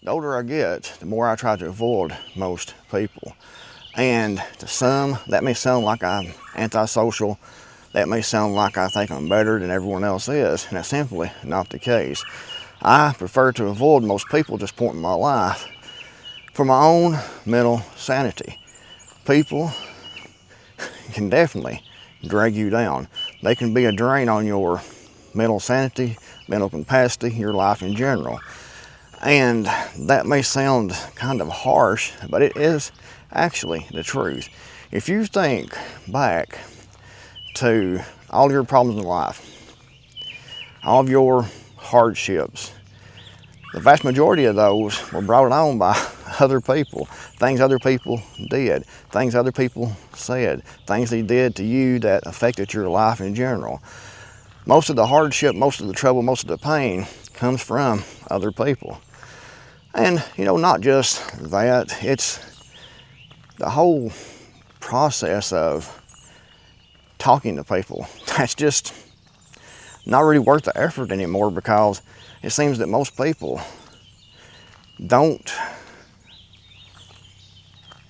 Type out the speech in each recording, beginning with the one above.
The older I get, the more I try to avoid most people. And to some, that may sound like I'm antisocial. That may sound like I think I'm better than everyone else is, and that's simply not the case. I prefer to avoid most people at this point in my life for my own mental sanity. People can definitely drag you down. They can be a drain on your mental sanity, mental capacity, your life in general. And that may sound kind of harsh, but it is actually the truth. If you think back to all your problems in life, all of your hardships, the vast majority of those were brought on by other people, things other people did, things other people said, things they did to you that affected your life in general. Most of the hardship, most of the trouble, most of the pain comes from other people. And, not just that, it's the whole process of talking to people. That's just not really worth the effort anymore, because it seems that most people don't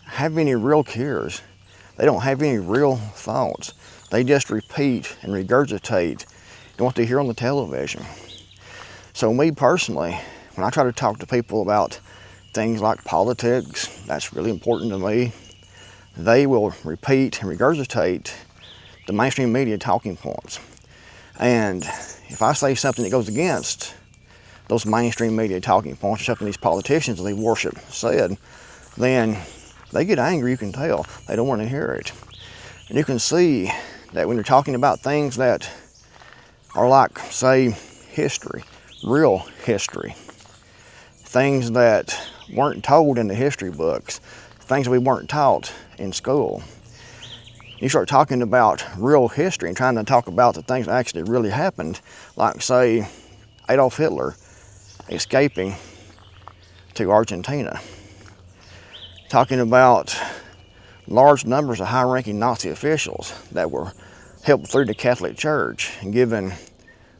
have any real cares. They don't have any real thoughts. They just repeat and regurgitate what they hear on the television. So me personally, when I try to talk to people about things like politics, that's really important to me, they will repeat and regurgitate the mainstream media talking points. And if I say something that goes against those mainstream media talking points, or something these politicians they worship said, then they get angry. You can tell they don't want to hear it. And you can see that when you're talking about things that are like, say, history, real history, things that weren't told in the history books, things that we weren't taught in school. You start talking about real history and trying to talk about the things that actually really happened, like, say, Adolf Hitler escaping to Argentina, talking about large numbers of high-ranking Nazi officials that were helped through the Catholic Church and given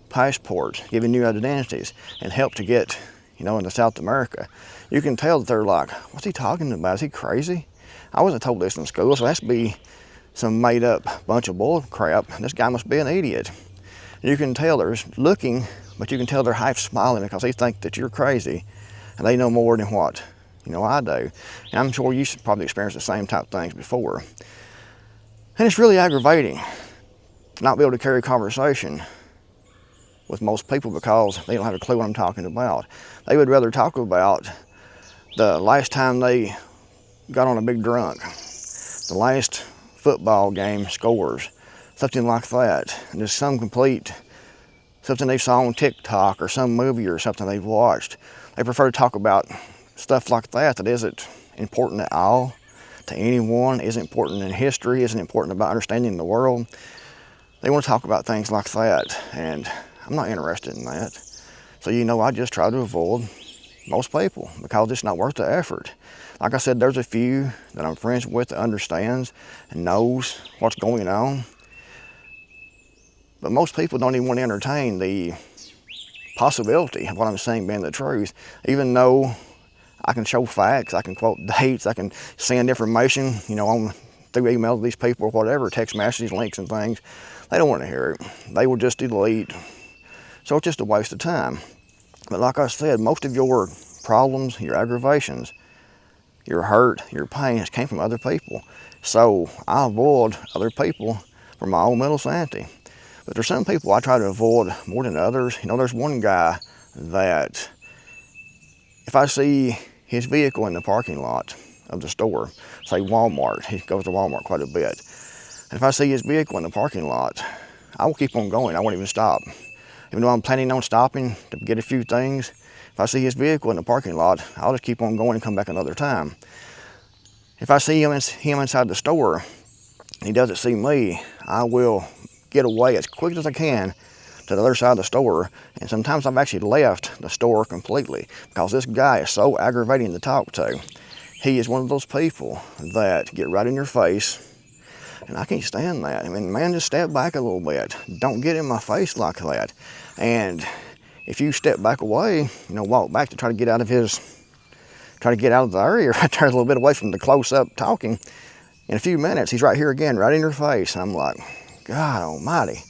passports, given new identities, and helped to get, into South America. You can tell that they're like, what's he talking about? Is he crazy? I wasn't told this in school, so it has to be some made-up bunch of bull crap. This guy must be an idiot. You can tell they're looking, but you can tell they're half smiling because they think that you're crazy, and they know more than what, I do. And I'm sure you should probably experience the same type of things before. And it's really aggravating to not be able to carry a conversation with most people because they don't have a clue what I'm talking about. They would rather talk about the last time they got on a big drunk, the last football game scores, something like that, and just something they saw on TikTok or some movie or something they've watched. They prefer to talk about stuff like that isn't important at all to anyone, isn't important in history, isn't important about understanding the world. They want to talk about things like that, and I'm not interested in that. So I just try to avoid most people because it's not worth the effort. Like I said, there's a few that I'm friends with that understands and knows what's going on. But most people don't even want to entertain the possibility of what I'm saying being the truth, even though I can show facts, I can quote dates, I can send information, through email to these people or whatever, text messages, links and things. They don't want to hear it. They will just delete. So it's just a waste of time. But like I said, most of your problems, your aggravations, your hurt, your pain has came from other people. So I avoid other people for my own mental sanity. But there's some people I try to avoid more than others. There's one guy that if I see his vehicle in the parking lot of the store, say Walmart, he goes to Walmart quite a bit. And if I see his vehicle in the parking lot, I will keep on going. I won't even stop. Even though I'm planning on stopping to get a few things, if I see his vehicle in the parking lot, I'll just keep on going and come back another time. If I see him inside the store and he doesn't see me, I will get away as quick as I can to the other side of the store. And sometimes I've actually left the store completely because this guy is so aggravating to talk to. He is one of those people that get right in your face, and I can't stand that. Man, just step back a little bit. Don't get in my face like that. And if you step back away, walk back to try to get out of his try to get out of the area right there a little bit away from the close-up talking. In a few minutes, he's right here again, right in your face. I'm like, God almighty,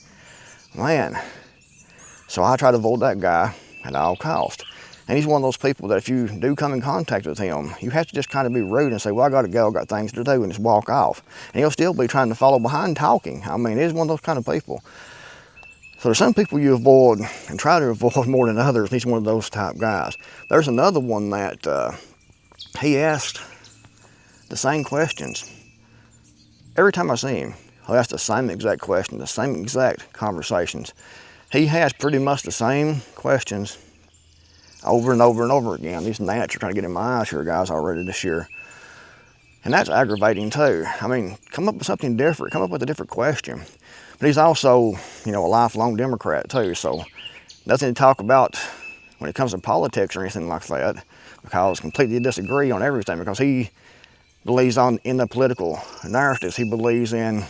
man. So I try to avoid that guy at all costs. And he's one of those people that if you do come in contact with him, you have to just kind of be rude and say, well, I got to go, I got things to do, and just walk off. And he'll still be trying to follow behind talking. I mean, he's one of those kind of people. So there's some people you avoid and try to avoid more than others. He's one of those type guys. There's another one that he asked the same questions. Every time I see him, he'll ask the same exact question, the same exact conversations. He has pretty much the same questions over and over and over again. These gnats are trying to get in my eyes here, guys, already this year. And that's aggravating too. I mean, come up with something different, come up with a different question. But he's also, you know, a lifelong Democrat too, so nothing to talk about when it comes to politics or anything like that, because completely disagree on everything, because he believes in the political narratives. He believes in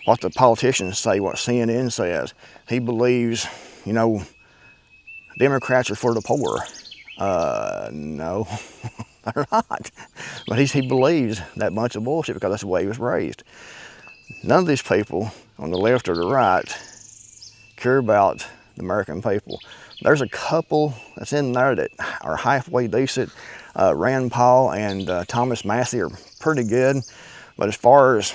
what the politicians say, what CNN says. He believes, you know, Democrats are for the poor. No, they're not. But he believes that bunch of bullshit because that's the way he was raised. None of these people on the left or the right care about the American people. There's a couple that's in there that are halfway decent. Rand Paul and Thomas Massey are pretty good. But as far as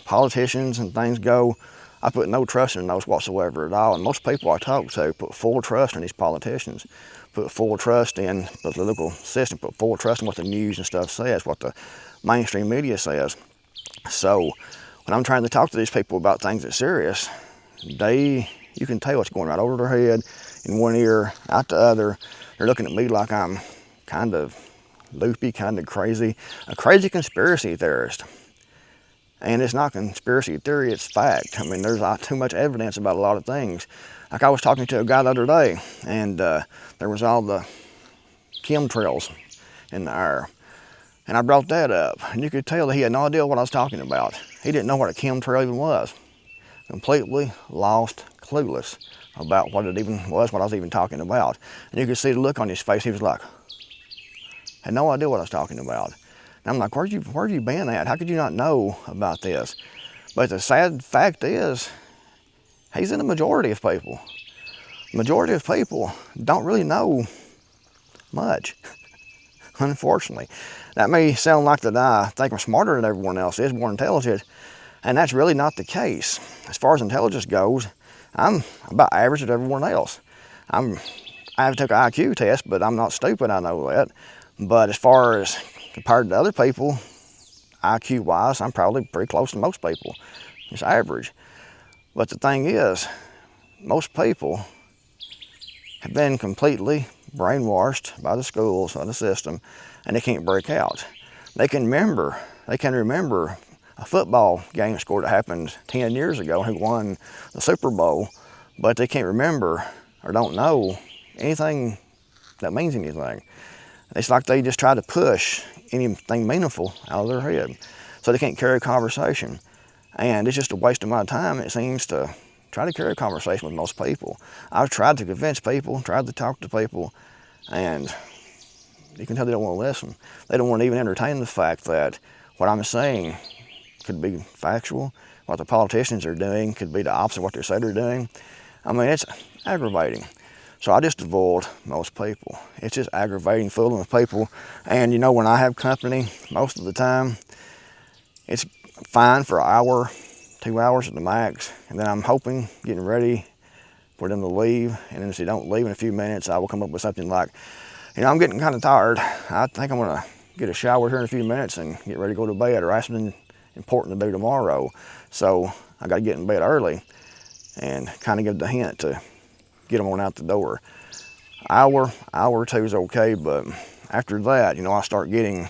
politicians and things go, I put no trust in those whatsoever at all. And most people I talk to put full trust in these politicians, put full trust in the political system, put full trust in what the news and stuff says, what the mainstream media says. So when I'm trying to talk to these people about things that's serious, you can tell it's going right over their head, in one ear, out the other. They're looking at me like I'm kind of loopy, kind of crazy, a crazy conspiracy theorist. And it's not conspiracy theory, it's fact. I mean, there's too much evidence about a lot of things. Like I was talking to a guy the other day, and there was all the chemtrails in the air. And I brought that up, and you could tell that he had no idea what I was talking about. He didn't know what a chemtrail even was. Completely lost, clueless about what it even was, what I was even talking about. And you could see the look on his face. He was like, had no idea what I was talking about. And I'm like, where have you been at? How could you not know about this? But the sad fact is, he's in the majority of people. The majority of people don't really know much, unfortunately. That may sound like that I think I'm smarter than everyone else is, more intelligent, and that's really not the case. As far as intelligence goes, I'm about average at everyone else. I haven't took an IQ test, but I'm not stupid, I know that. But as far as compared to other people, IQ-wise, I'm probably pretty close to most people. It's average. But the thing is, most people have been completely brainwashed by the schools, by the system, and they can't break out. They can remember a football game score that happened 10 years ago, who won the Super Bowl, but they can't remember or don't know anything that means anything. It's like they just try to push anything meaningful out of their head, so they can't carry a conversation. And it's just a waste of my time, it seems, to try to carry a conversation with most people. I've tried to convince people, tried to talk to people, and you can tell they don't want to listen. They don't want to even entertain the fact that what I'm saying could be factual. What the politicians are doing could be the opposite of what they say they're doing. I mean, it's aggravating. So I just avoid most people. It's just aggravating, fooling with people. And you know, when I have company, most of the time, it's fine for an hour, 2 hours at the max. And then I'm hoping, getting ready for them to leave. And then if they don't leave in a few minutes, I will come up with something like, you know, I'm getting kind of tired. I think I'm gonna get a shower here in a few minutes and get ready to go to bed, or I have something important to do tomorrow. So I gotta get in bed early and kind of give the hint to get them on out the door. Hour or two is okay, but after that, you know, I start getting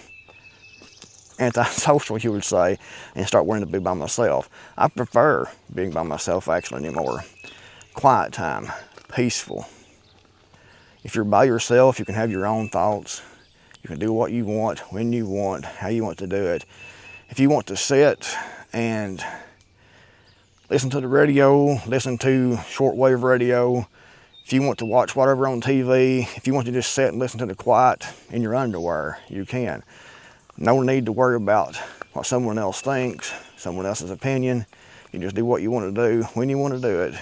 antisocial, you would say, and start wanting to be by myself. I prefer being by myself actually anymore. Quiet time, peaceful. If you're by yourself, you can have your own thoughts. You can do what you want, when you want, how you want to do it. If you want to sit and listen to the radio, listen to shortwave radio, If you want to watch whatever on TV, if you want to just sit and listen to the quiet in your underwear, you can. No need to worry about what someone else thinks, someone else's opinion. You just do what you want to do when you want to do it.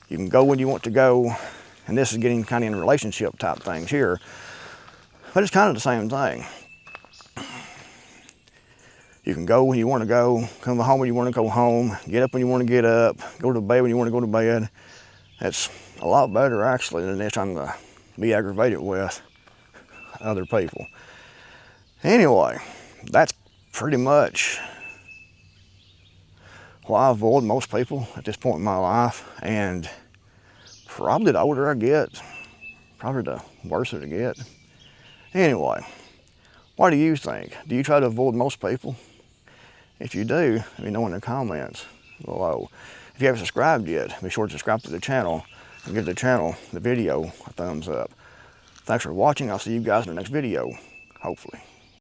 You can go when you want to go, and this is getting kind of in relationship type things here, but it's kind of the same thing. You can go when you want to go, come home when you want to go home, get up when you want to get up, go to bed when you want to go to bed. That's a lot better actually than this trying to be aggravated with other people. Anyway, that's pretty much why I avoid most people at this point in my life, and probably the older I get, probably the worse it'll get. Anyway, what do you think? Do you try to avoid most people? If you do, let me know in the comments below. If you haven't subscribed yet, be sure to subscribe to the channel and give the video, a thumbs up. Thanks for watching. I'll see you guys in the next video, hopefully.